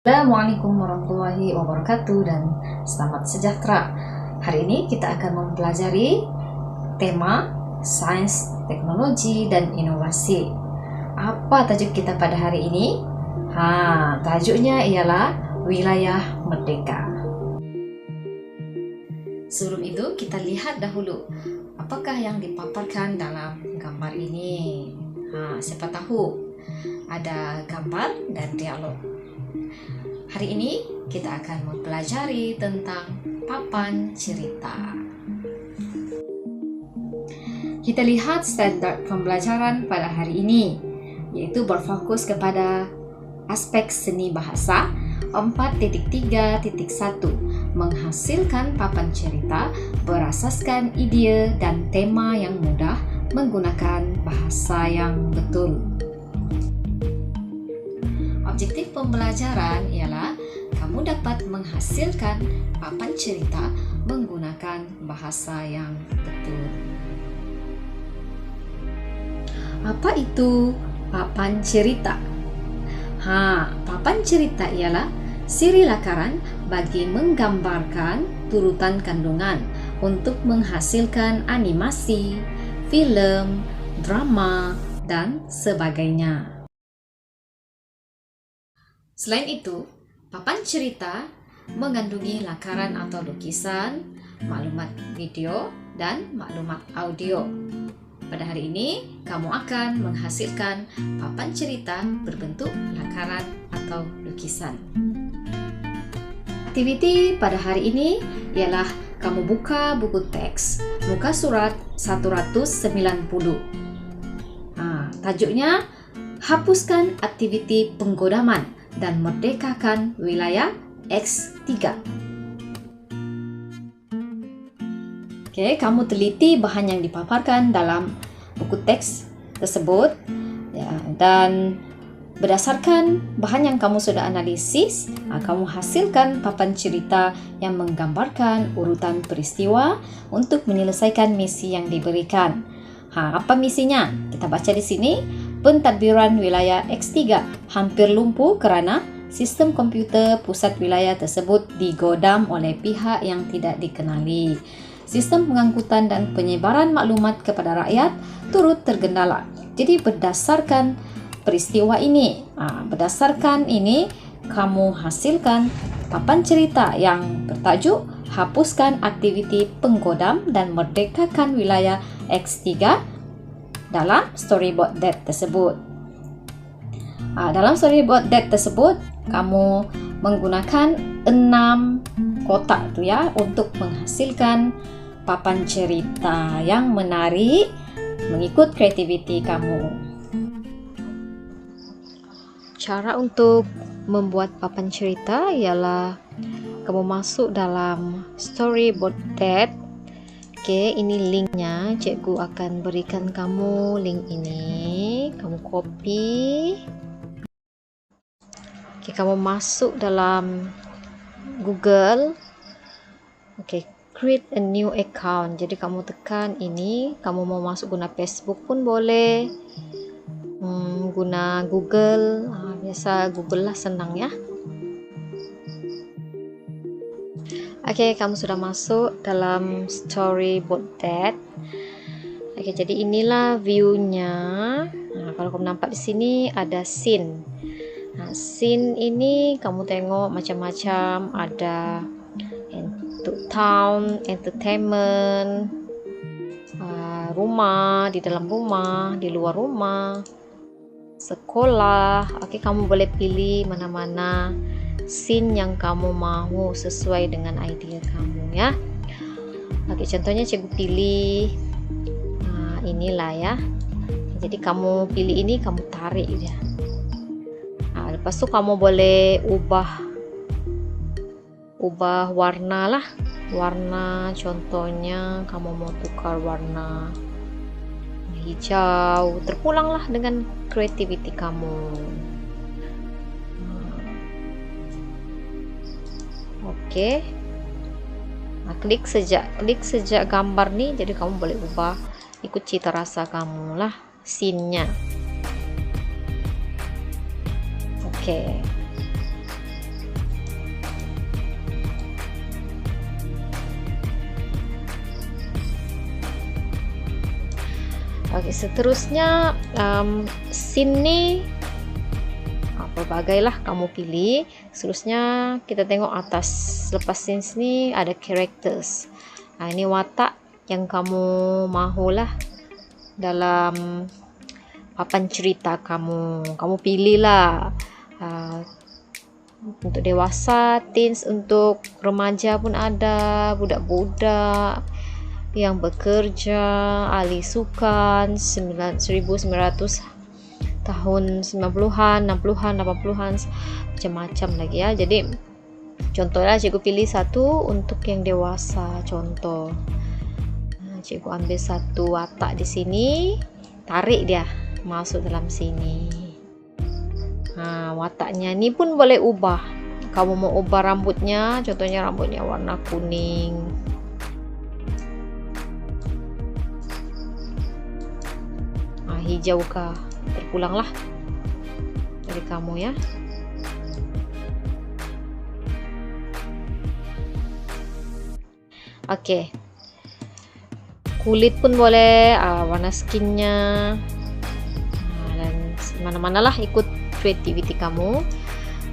Assalamualaikum warahmatullahi wabarakatuh dan selamat sejahtera. Hari ini kita akan mempelajari tema sains, teknologi, dan inovasi. Apa tajuk kita pada hari ini? Tajuknya ialah Wilayah Merdeka. Sebelum itu kita lihat dahulu apakah yang dipaparkan dalam gambar ini. Siapa tahu ada gambar dan dialog. Hari ini kita akan mempelajari tentang papan cerita. Kita lihat standar pembelajaran pada hari ini, yaitu berfokus kepada aspek seni bahasa 4.3.1, menghasilkan papan cerita berasaskan ide dan tema yang mudah menggunakan bahasa yang betul. Objektif pembelajaran ialah kamu dapat menghasilkan papan cerita menggunakan bahasa yang betul. Apa itu papan cerita? Papan cerita ialah siri lakaran bagi menggambarkan turutan kandungan untuk menghasilkan animasi, filem, drama, dan sebagainya. Selain itu, papan cerita mengandungi lakaran atau lukisan, maklumat video, dan maklumat audio. Pada hari ini, kamu akan menghasilkan papan cerita berbentuk lakaran atau lukisan. Aktiviti pada hari ini ialah kamu buka buku teks muka surat 190. Tajuknya, hapuskan aktiviti penggodaman dan merdekakan wilayah X3. Kamu teliti bahan yang dipaparkan dalam buku teks tersebut, dan berdasarkan bahan yang kamu sudah analisis, kamu hasilkan papan cerita yang menggambarkan urutan peristiwa untuk menyelesaikan misi yang diberikan. Apa misinya? Kita baca di sini. Pentadbiran wilayah X3 hampir lumpuh kerana sistem komputer pusat wilayah tersebut digodam oleh pihak yang tidak dikenali. Sistem pengangkutan dan penyebaran maklumat kepada rakyat turut tergendala. Jadi berdasarkan peristiwa ini, kamu hasilkan papan cerita yang bertajuk hapuskan aktiviti penggodam dan merdekakan wilayah X3 dalam storyboard deck tersebut. Dalam storyboard deck tersebut, kamu menggunakan 6 kotak untuk menghasilkan papan cerita yang menarik mengikut kreativiti kamu. Cara untuk membuat papan cerita ialah kamu masuk dalam storyboard deck. Ini linknya, cikgu akan berikan kamu link ini. Kamu copy. Kamu masuk dalam Google. Create a new account. Jadi kamu tekan ini. Kamu mau masuk guna Facebook pun boleh. Guna Google. Biasa Google lah, senang ya. Kamu sudah masuk dalam storyboard deck. Jadi inilah view-nya. Kalau kamu nampak di sini ada scene. Scene ini kamu tengok macam-macam, ada town, entertainment, rumah, di dalam rumah, di luar rumah, sekolah. Kamu boleh pilih mana-mana scene yang kamu mau sesuai dengan idea kamu ya. Contohnya cikgu pilih inilah ya. Jadi kamu pilih ini, kamu tarik ya. Lepas tu kamu boleh ubah warna lah. Warna contohnya kamu mau tukar warna hijau, terpulanglah dengan kreativiti kamu. Klik sejak gambar nih, jadi kamu boleh ubah ikut cita rasa kamu lah scene-nya. Seterusnya scene ni pelbagailah kamu pilih. Seterusnya kita tengok atas. Lepas scenes ni ada characters. Ini watak yang kamu mahulah dalam papan cerita kamu. Kamu pilihlah untuk dewasa, teens, untuk remaja pun ada, budak-budak yang bekerja, ahli sukan 1900 tahun 90-an, 60-an, 80-an, macam-macam lagi ya. Jadi contohnya cikgu pilih satu untuk yang dewasa. Contoh, cikgu ambil satu watak di sini, tarik dia masuk dalam sini. Wataknya ni pun boleh ubah. Kamu mau ubah rambutnya, contohnya rambutnya warna kuning. Hijau kah? Terpulanglah dari kamu ya. Oke. Kulit pun boleh, warna skinnya, dan mana-manalah ikut kreativiti kamu.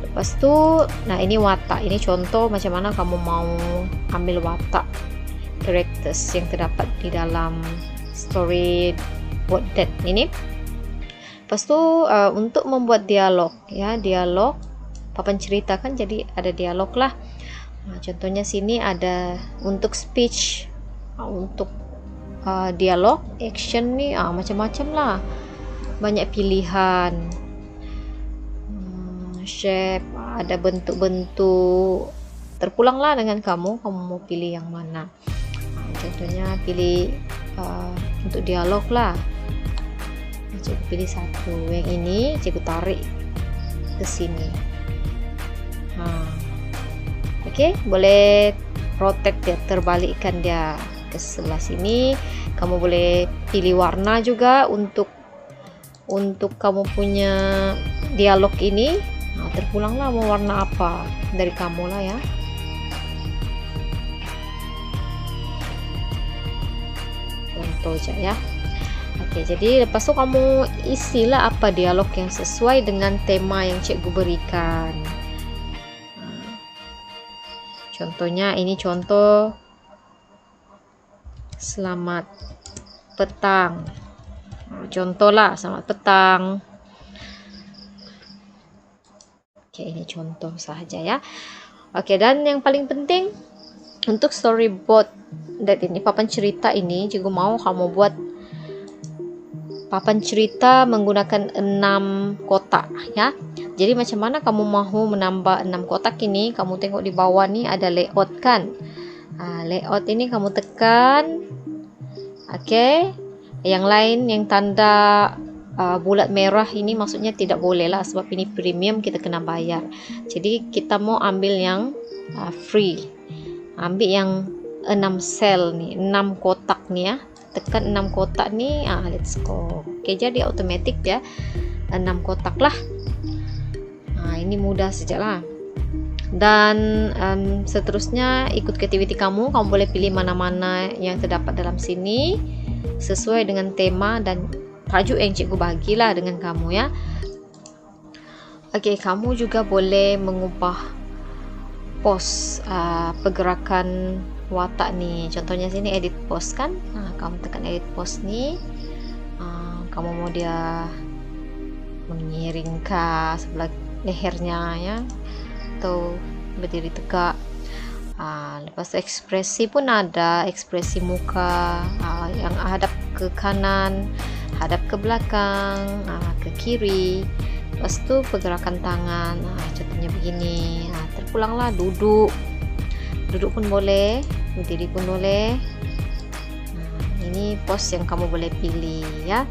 Lepas tu, ini watak. Ini contoh macam mana kamu mau ambil watak characters yang terdapat di dalam story board that ini. Lepas tu untuk membuat dialog ya, dialog papan cerita kan, jadi ada dialog lah. Contohnya sini ada untuk speech, untuk dialog, action ni macam-macam lah, banyak pilihan. Shape, ada bentuk-bentuk, terpulanglah dengan kamu mau pilih yang mana. Contohnya pilih untuk dialog lah. Cikgu pilih satu, yang ini cikgu tarik ke sini. Oke, boleh rotate dia, terbalikkan dia ke sebelah sini. Kamu boleh pilih warna juga untuk kamu punya dialog ini. Terpulanglah mau warna apa dari kamu lah ya. Contoh aja ya. Oke, jadi lepas tu kamu isilah apa dialog yang sesuai dengan tema yang cikgu berikan. Contohnya ini contoh selamat petang. Contohlah selamat petang. Oke, ini contoh sahaja ya. Oke, dan yang paling penting untuk storyboard dan ini papan cerita ini, cikgu mau kamu buat papan cerita menggunakan 6 kotak ya. Jadi macam mana kamu mahu menambah 6 kotak ini? Kamu tengok di bawah ni ada layout kan. Layout ini kamu tekan. Oke. Yang lain yang tanda bulat merah ini maksudnya tidak boleh lah, sebab ini premium, kita kena bayar. Jadi kita mau ambil yang free. Ambil yang 6 sel ni, 6 kotak ni ya. Tekan 6 kotak ni, let's go. Oke, jadi otomatis ya 6 kotak lah. Ini mudah saja lah. Dan seterusnya ikut kreativiti kamu boleh pilih mana-mana yang terdapat dalam sini sesuai dengan tema dan tajuk yang cikgu bagilah dengan kamu ya. Oke, kamu juga boleh mengubah pose pergerakan watak nih. Contohnya sini edit pose kan. Kamu tekan edit pose nih. Kamu mau dia mengiring ke sebelah lehernya ya, atau berdiri tegak. Lepas ekspresi pun ada, ekspresi muka yang hadap ke kanan, hadap ke belakang, ke kiri. Lepas tu pergerakan tangan, contohnya begini. Terpulanglah duduk pun boleh, berdiri pun boleh. Ini pose yang kamu boleh pilih ya.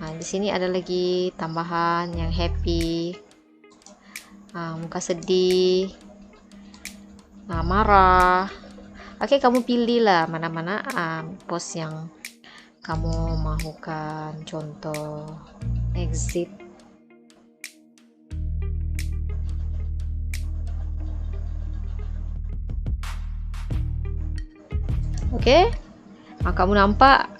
Di sini ada lagi tambahan yang happy, muka sedih, marah. Oke, kamu pilihlah mana-mana pose yang kamu mahukan. Contoh exit. Oke, kamu nampak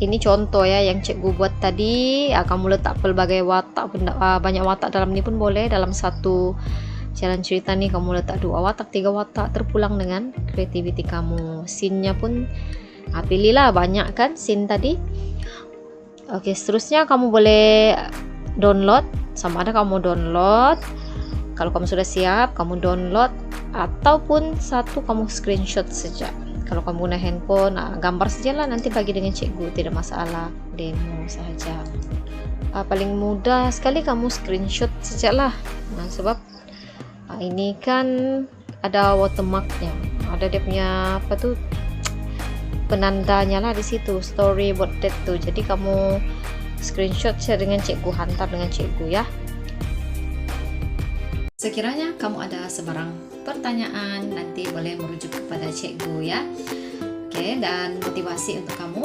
ini contoh ya yang cikgu buat tadi. Kamu letak pelbagai watak, banyak watak dalam ini pun boleh. Dalam satu jalan cerita nih kamu letak 2 watak, 3 watak, terpulang dengan kreativiti kamu. Scene-nya pun pilihlah banyak kan scene tadi. Oke, seterusnya kamu boleh download, sama ada kamu download. Kalau kamu sudah siap, kamu download, ataupun satu kamu screenshot saja. Kalau kamu guna handphone, gambar sajalah, nanti bagi dengan cikgu, tidak masalah, demo saja. Paling mudah sekali kamu screenshot sajalah. Sebab ini kan ada watermarknya, ada dia punya apa tuh penandanya lah di situ, storyboard that tuh. Jadi kamu screenshot saja dengan cikgu, hantar dengan cikgu ya. Sekiranya kamu ada sebarang pertanyaan, nanti boleh merujuk kepada cikgu ya. Oke, dan motivasi untuk kamu,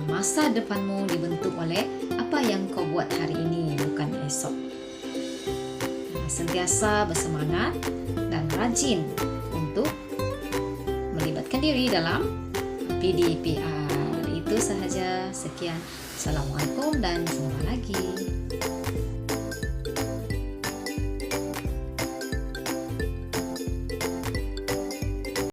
masa depanmu dibentuk oleh apa yang kau buat hari ini, bukan esok. Sentiasa bersemangat dan rajin untuk melibatkan diri dalam PDPR. Itu sahaja, sekian. Assalamualaikum dan jumpa lagi.